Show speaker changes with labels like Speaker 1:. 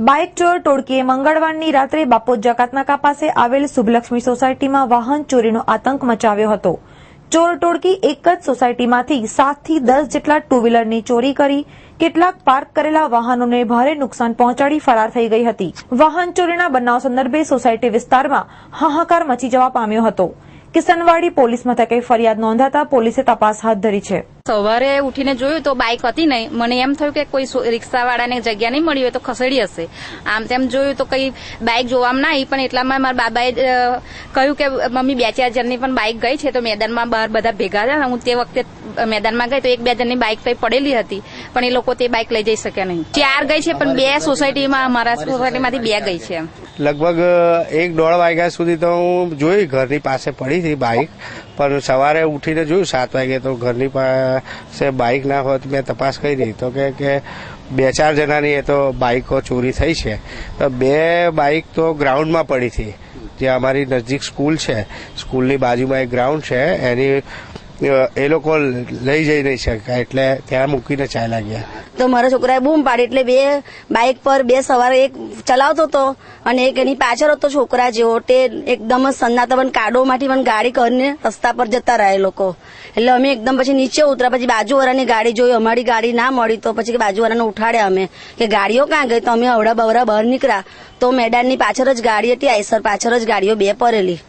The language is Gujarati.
Speaker 1: બાઇક ચોર ટોળકીએ મંગળવારની રાત્રે બાપોદ જકાતનાકા પાસે આવેલ શુભલક્ષ્મી સોસાયટીમાં વાહન ચોરીનો આતંક મચાવ્યો હતો। ચોર ટોળકી એક જ સોસાયટીમાંથી 7 થી 10 જેટલા ટુ વ્હીલરની ચોરી કરી કેટલાક પાર્ક કરેલા વાહનોને ભારે નુકસાન પહોંચાડી ફરાર થઈ ગઈ હતી। વાહન ચોરીના બનાવ સંદર્ભે સોસાયટી વિસ્તારમાં હાહાકાર મચી જવા પામ્યો હતો। કિસનવાડી પોલીસ મથકે ફરિયાદ નોંધાતા પોલીસે તપાસ હાથ ધરી છે।
Speaker 2: સવારે ઉઠીને જોયું તો બાઇક હતી નહીં। મને એમ થયું કે કોઈ રિક્ષાવાળાને જગ્યા નહીં મળી હોય તો ખસેડી હશે। આમ તેમ જોયું તો કઈ બાઇક જોવામાં ના આવી, પણ એટલામાં મારા બાબાએ કહ્યું કે મમ્મી 2-4 જણની પણ બાઇક ગઈ છે, તો મેદાનમાં બહાર બધા ભેગા થયા। હું તે વખતે મેદાનમાં ગઈ તો 1-2 જણની બાઇક કઈ પડેલી હતી, પણ એ લોકો તે બાઇક લઈ જઈ શક્યા નહીં। 4 ગઈ છે, પણ 2 સોસાયટીમાં અમારા સોસાયટીમાંથી 2 ગઈ છે।
Speaker 3: લગભગ 1-1.5 વાગ્યા સુધી તો હું જોઈ ઘરની પાસે પડી હતી બાઇક, પણ સવારે ઉઠીને જોયું 7 વાગે તો ઘરની પાસે બાઇક ના હોત મેં તપાસ કરી તો કે 2-4 જણાની એ તો બાઇકો ચોરી થઈ છે। તો 2 બાઇક તો ગ્રાઉન્ડમાં પડી હતી, જે અમારી નજીક સ્કૂલ છે, સ્કૂલની બાજુમાં એક ગ્રાઉન્ડ છે, એની એ લોકો લઈ જઈ નહીં શકાય એટલે ત્યાં મૂકીને ચાલ્યા ગયા।
Speaker 4: તો મારા છોકરાએ બૂમ પાડી એટલે 2 બાઇક પર 2 સવારે એક ચલાવતો હતો અને એક એની પાછળ હતો છોકરા જેવો, તે એકદમ જ સન્નાતા પણ કાડોમાંથી પણ ગાડી કરીને રસ્તા પર જતા રહ્યા એ લોકો। એટલે અમે એકદમ પછી નીચે ઉતર્યા, પછી બાજુવાળાની ગાડી જોઈ, અમારી ગાડી ના મળી તો પછી બાજુવાળાને ઉઠાડ્યા અમે કે ગાડીઓ ક્યાં ગઈ, તો અમે અવડા બવડા બહાર નીકળ્યા તો મેદાનની પાછળ જ ગાડી હતી, આઈસર પાછળ જ ગાડીઓ 2 પડેલી।